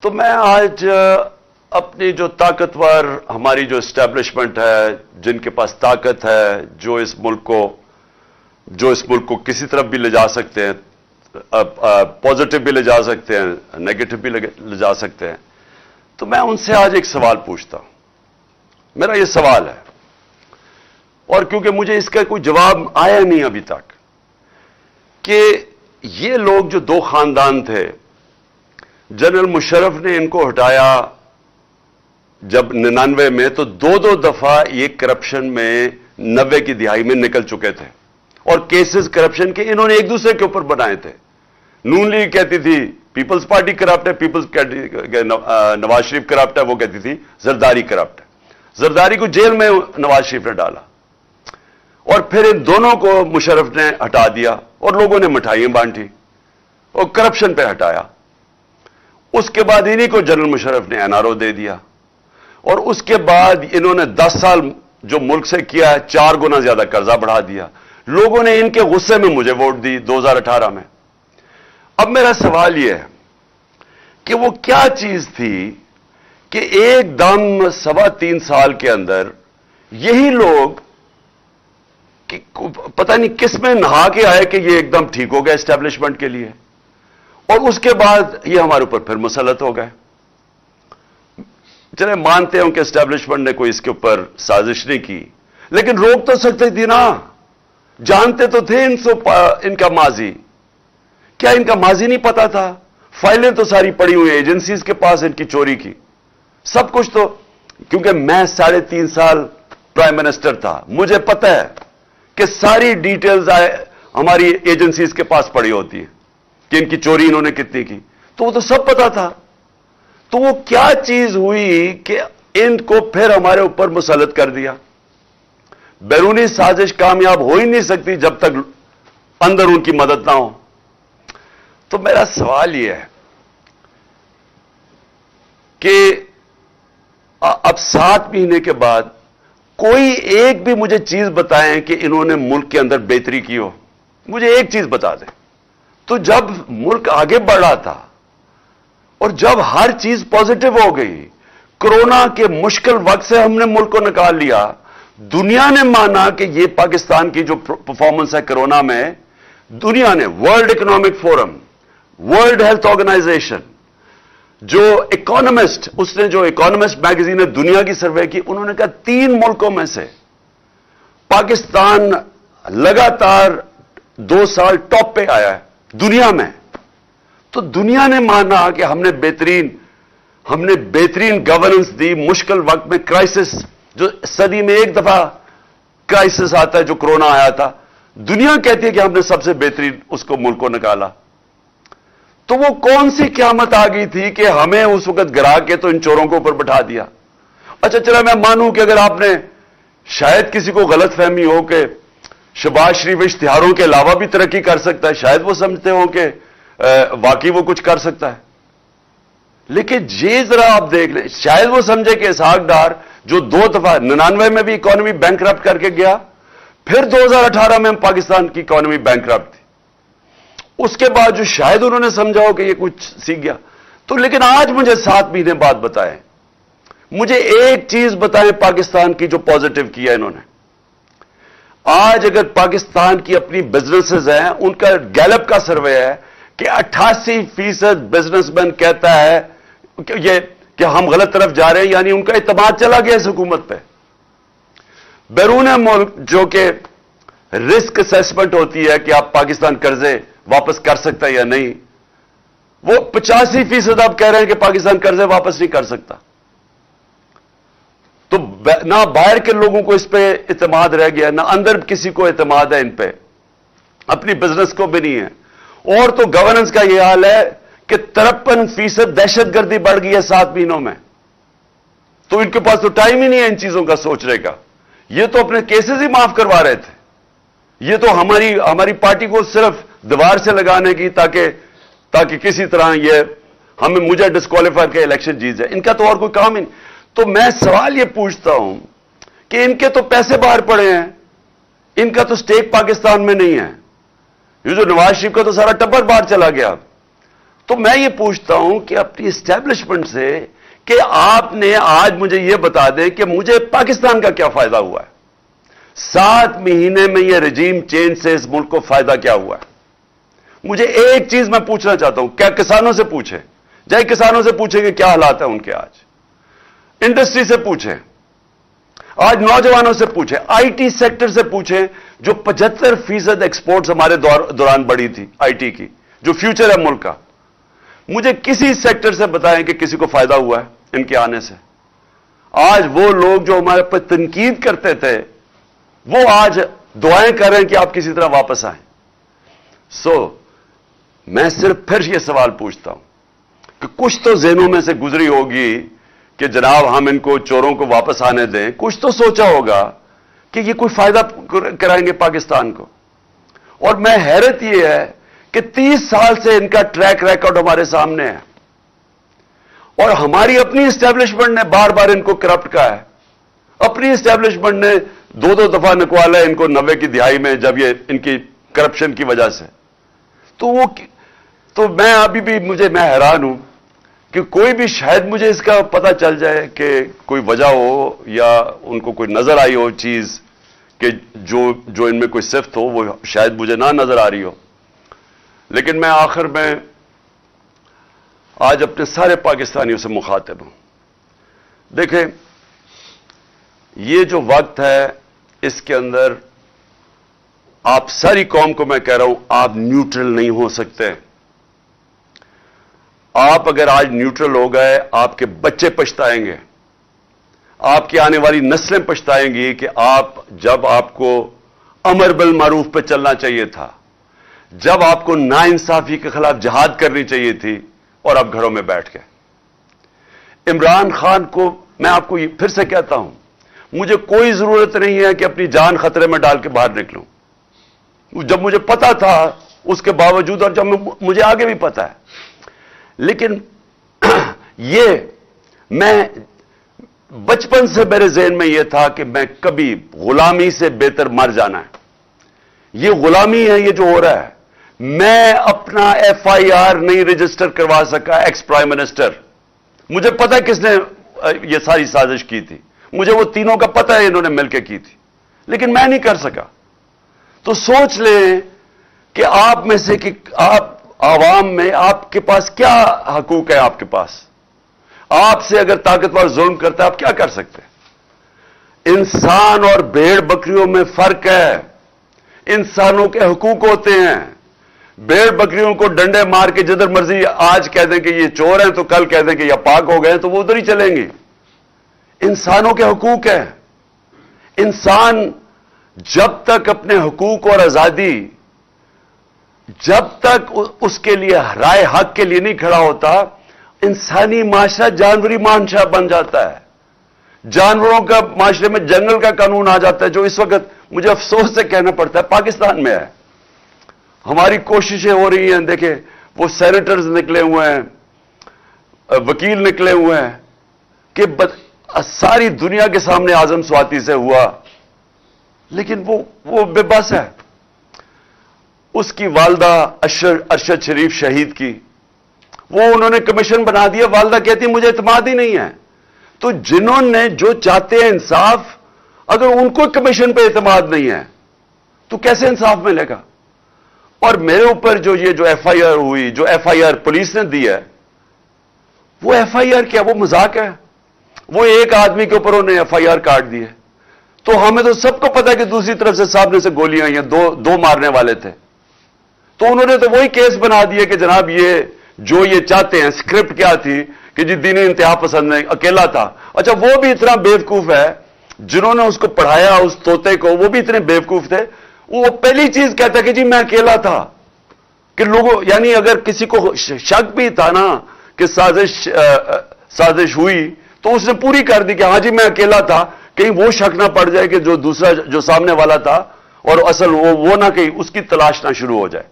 تو میں آج اپنی جو طاقتور ہماری جو اسٹیبلشمنٹ ہے، جن کے پاس طاقت ہے، جو اس ملک کو کسی طرف بھی لے جا سکتے ہیں، پازیٹو بھی لے جا سکتے ہیں، نیگیٹو بھی لے جا سکتے ہیں، تو میں ان سے آج ایک سوال پوچھتا ہوں۔ میرا یہ سوال ہے، اور کیونکہ مجھے اس کا کوئی جواب آیا نہیں ابھی تک، کہ یہ لوگ جو دو خاندان تھے، جنرل مشرف نے ان کو ہٹایا جب 99 میں، تو دو دفعہ یہ کرپشن میں 90 کی دہائی میں نکل چکے تھے، اور کیسز کرپشن کے انہوں نے ایک دوسرے کے اوپر بنائے تھے۔ نون لیگ کہتی تھی پیپلز پارٹی کرپٹ ہے، نواز شریف کرپٹ ہے، وہ کہتی تھی زرداری کرپٹ ہے۔ زرداری کو جیل میں نواز شریف نے ڈالا، اور پھر ان دونوں کو مشرف نے ہٹا دیا، اور لوگوں نے مٹھائیاں بانٹی اور کرپشن پہ ہٹایا۔ اس کے بعد انہی کو جنرل مشرف نے NRO دے دیا، اور اس کے بعد انہوں نے 10 سال جو ملک سے کیا ہے، 4 گنا زیادہ قرضہ بڑھا دیا۔ لوگوں نے ان کے غصے میں مجھے ووٹ دی 2018 میں۔ اب میرا سوال یہ ہے کہ وہ کیا چیز تھی کہ ایک دم 3.25 سال کے اندر یہی لوگ پتہ نہیں کس میں نہا کے آئے کہ یہ ایک دم ٹھیک ہو گیا اسٹیبلشمنٹ کے لیے، اور اس کے بعد یہ ہمارے اوپر پھر مسلط ہو گئے۔ چلے مانتے ہوں کہ اسٹیبلشمنٹ نے کوئی اس کے اوپر سازش نہیں کی، لیکن روک تو سکتے تھی نا، جانتے تو تھے ان کا ماضی۔ کیا ان کا ماضی نہیں پتا تھا؟ فائلیں تو ساری پڑی ہوئی ایجنسیز کے پاس ان کی چوری کی، سب کچھ تو، کیونکہ میں 3.5 سال پرائم منسٹر تھا، مجھے پتا ہے کہ ساری ڈیٹیلز ہماری ایجنسیز کے پاس پڑی ہوتی ہیں کہ ان کی چوری انہوں نے کتنی کی، تو وہ تو سب پتا تھا۔ تو وہ کیا چیز ہوئی کہ ان کو پھر ہمارے اوپر مسلط کر دیا؟ بیرونی سازش کامیاب ہو ہی نہیں سکتی جب تک اندر ان کی مدد نہ ہو۔ تو میرا سوال یہ ہے کہ اب 7 مہینے کے بعد کوئی ایک بھی مجھے چیز بتائیں کہ انہوں نے ملک کے اندر بہتری کی ہو، مجھے ایک چیز بتا دیں۔ تو جب ملک آگے بڑھ رہا تھا، اور جب ہر چیز پازیٹو ہو گئی، کورونا کے مشکل وقت سے ہم نے ملک کو نکال لیا، دنیا نے مانا کہ یہ پاکستان کی جو پرفارمنس ہے کورونا میں، دنیا نے، World Economic Forum, World Health Organization, جو اکانومسٹ، اس نے جو اکانومسٹ میگزین نے دنیا کی سروے کی، انہوں نے کہا 3 ملکوں میں سے پاکستان لگاتار 2 سال ٹاپ پہ آیا ہے دنیا میں۔ تو دنیا نے مانا کہ ہم نے بہترین گورننس دی مشکل وقت میں، کرائسس جو صدی میں ایک دفعہ کرائسس آتا ہے جو کرونا آیا تھا، دنیا کہتی ہے کہ ہم نے سب سے بہترین اس کو ملک کو نکالا۔ تو وہ کون سی قیامت آ گئی تھی کہ ہمیں اس وقت گرا کے تو ان چوروں کو اوپر بٹھا دیا؟ اچھا چلا میں مانوں کہ اگر آپ نے، شاید کسی کو غلط فہمی ہو کہ شہباز شریف اشتہاروں کے علاوہ بھی ترقی کر سکتا ہے، شاید وہ سمجھتے ہوں کہ واقعی وہ کچھ کر سکتا ہے، لیکن یہ ذرا آپ دیکھ لیں، شاید وہ سمجھے کہ اسحاق ڈار جو 2 دفعہ 99 میں بھی اکانومی بینکرپٹ کر کے گیا، پھر 2018 میں پاکستان کی اکانومی بینکرپٹ تھی، اس کے بعد جو شاید انہوں نے سمجھا ہو کہ یہ کچھ سیکھ گیا۔ تو لیکن آج مجھے 7 مہینے بعد بتائیں، مجھے ایک چیز بتائیں پاکستان کی جو پازیٹو کیا انہوں نے۔ آج اگر پاکستان کی اپنی بزنسز ہیں، ان کا گیلپ کا سروے ہے کہ 88% بزنس مین کہتا ہے کہ ہم غلط طرف جا رہے ہیں، یعنی ان کا اعتماد چلا گیا اس حکومت پہ۔ بیرون ملک جو کہ رسک اسیسمنٹ ہوتی ہے کہ آپ پاکستان قرضے واپس کر سکتا ہے یا نہیں، وہ 85% آپ کہہ رہے ہیں کہ پاکستان قرضے واپس نہیں کر سکتا۔ تو نہ باہر کے لوگوں کو اس پہ اعتماد رہ گیا، نہ اندر کسی کو اعتماد ہے ان پہ، اپنی بزنس کو بھی نہیں ہے۔ اور تو گورننس کا یہ حال ہے کہ 53% دہشت گردی بڑھ گئی ہے 7 مہینوں میں، تو ان کے پاس تو ٹائم ہی نہیں ہے ان چیزوں کا سوچنے کا۔ یہ تو اپنے کیسز ہی معاف کروا رہے تھے، یہ تو ہماری پارٹی کو صرف دیوار سے لگانے کی تاکہ کسی طرح مجھے ڈسکوالیفائی کے الیکشن جیت جائے، ان کا تو اور کوئی کام ہی نہیں۔ تو میں سوال یہ پوچھتا ہوں کہ ان کے تو پیسے باہر پڑے ہیں، ان کا تو سٹیک پاکستان میں نہیں ہے، یہ جو نواز شریف کا تو سارا ٹبر باہر چلا گیا، تو میں یہ پوچھتا ہوں کہ اپنی اسٹیبلشمنٹ سے کہ آپ نے آج مجھے یہ بتا دیں کہ مجھے پاکستان کا کیا فائدہ ہوا ہے؟ 7 مہینے میں یہ رجیم چینج سے اس ملک کو فائدہ کیا ہوا ہے؟ مجھے ایک چیز میں پوچھنا چاہتا ہوں، کیا کسانوں سے پوچھیں؟ جائے کسانوں سے پوچھیں کہ کیا حالات ہیں ان کے آج، انڈسٹری سے پوچھیں، آج نوجوانوں سے پوچھیں، آئی ٹی سیکٹر سے پوچھیں، جو 75% ایکسپورٹس ہمارے دوران بڑھی تھی آئی ٹی کی، جو فیوچر ہے ملک کا۔ مجھے کسی سیکٹر سے بتائیں کہ کسی کو فائدہ ہوا ہے ان کے آنے سے؟ آج وہ لوگ جو ہمارے پر تنقید کرتے تھے وہ آج دعائیں کر رہے ہیں کہ آپ کسی طرح واپس آئیں۔ میں صرف پھر یہ سوال پوچھتا ہوں کہ کچھ تو ذہنوں میں سے گزری ہوگی کہ جناب ہم ان کو چوروں کو واپس آنے دیں، کچھ تو سوچا ہوگا کہ یہ کوئی فائدہ کرائیں گے پاکستان کو۔ اور میں حیرت یہ ہے کہ 30 سال سے ان کا ٹریک ریکارڈ ہمارے سامنے ہے، اور ہماری اپنی اسٹیبلشمنٹ نے بار بار ان کو کرپٹ کہا ہے۔ اپنی اسٹیبلشمنٹ نے 2 دفعہ نکوالا ہے ان کو 90 کی دہائی میں، جب یہ ان کی کرپشن کی وجہ سے۔ تو میں ابھی بھی میں حیران ہوں کہ کوئی بھی شاید مجھے اس کا پتہ چل جائے کہ کوئی وجہ ہو یا ان کو کوئی نظر آئی ہو چیز کہ جو ان میں کوئی صفت ہو، وہ شاید مجھے نہ نظر آ رہی ہو۔ لیکن میں آخر میں آج اپنے سارے پاکستانیوں سے مخاطب ہوں۔ دیکھیں، یہ جو وقت ہے اس کے اندر آپ ساری قوم کو میں کہہ رہا ہوں، آپ نیوٹرل نہیں ہو سکتے۔ آپ اگر آج نیوٹرل ہو گئے، آپ کے بچے پچھتائیں گے، آپ کی آنے والی نسلیں پچھتائیں گی کہ جب آپ کو امر بالمعروف پہ چلنا چاہیے تھا، جب آپ کو ناانصافی کے خلاف جہاد کرنی چاہیے تھی، اور آپ گھروں میں بیٹھ گئے۔ عمران خان کو میں آپ کو پھر سے کہتا ہوں، مجھے کوئی ضرورت نہیں ہے کہ اپنی جان خطرے میں ڈال کے باہر نکلوں۔ جب مجھے پتا تھا اس کے باوجود، اور جب مجھے آگے بھی پتا ہے، لیکن میں بچپن سے میرے ذہن میں یہ تھا کہ میں کبھی غلامی سے بہتر مر جانا ہے۔ یہ غلامی ہے یہ جو ہو رہا ہے۔ میں اپنا FIR نہیں رجسٹر کروا سکا ایکس پرائم منسٹر۔ مجھے پتا کس نے یہ ساری سازش کی تھی، مجھے وہ تینوں کا پتا ہے انہوں نے مل کے کی تھی، لیکن میں نہیں کر سکا۔ تو سوچ لیں کہ آپ میں سے کہ آپ عوام میں آپ کے پاس کیا حقوق ہے، آپ کے پاس آپ سے اگر طاقتور ظلم کرتا ہے آپ کیا کر سکتے ہیں؟ انسان اور بھیڑ بکریوں میں فرق ہے۔ انسانوں کے حقوق ہوتے ہیں۔ بھیڑ بکریوں کو ڈنڈے مار کے جدھر مرضی آج کہہ دیں کہ یہ چور ہیں تو کل کہہ دیں کہ یہ پاک ہو گئے ہیں تو وہ ادھر ہی چلیں گے۔ انسانوں کے حقوق ہیں۔ انسان جب تک اپنے حقوق اور آزادی، جب تک اس کے لیے رائے حق کے لیے نہیں کھڑا ہوتا، انسانی معاشرہ جانوری معاشرہ بن جاتا ہے۔ جانوروں کا معاشرے میں جنگل کا قانون آ جاتا ہے، جو اس وقت مجھے افسوس سے کہنا پڑتا ہے پاکستان میں ہے۔ ہماری کوششیں ہو رہی ہیں، دیکھیں وہ سینیٹرز نکلے ہوئے ہیں، وکیل نکلے ہوئے ہیں کہ ساری دنیا کے سامنے اعظم سواتی سے ہوا، لیکن وہ بے بس ہے۔ اس کی والدہ ارشد شریف شہید کی، وہ انہوں نے کمیشن بنا دیا، والدہ کہتی ہے مجھے اعتماد ہی نہیں ہے۔ تو جنہوں نے جو چاہتے ہیں انصاف، اگر ان کو کمیشن پہ اعتماد نہیں ہے تو کیسے انصاف ملے گا؟ اور میرے اوپر جو FIR ہوئی، جو FIR پولیس نے دی ہے، وہ FIR کیا؟ وہ مذاق ہے؟ وہ ایک آدمی کے اوپر انہوں نے FIR کاٹ دی ہے۔ تو ہمیں تو سب کو پتا ہے کہ دوسری طرف سے سامنے سے گولیاں آئی ہیں، دو مارنے والے تھے، تو انہوں نے تو وہی کیس بنا دیا کہ جناب یہ چاہتے ہیں۔ اسکرپٹ کیا تھی کہ جی دینی انتہا پسند نہیں، اکیلا تھا۔ اچھا، وہ بھی اتنا بیوقوف ہے، جنہوں نے اس کو پڑھایا اس طوطے کو، وہ بھی اتنے بیوقوف تھے، وہ پہلی چیز کہتا کہ جی میں اکیلا تھا۔ کہ لوگوں، یعنی اگر کسی کو شک بھی تھا نا کہ سازش ہوئی تو اس نے پوری کر دی کہ ہاں جی میں اکیلا تھا، کہیں وہ شک نہ پڑ جائے کہ جو دوسرا جو سامنے والا تھا اور اصل وہ نہ کہیں اس کی تلاش نہ شروع ہو جائے۔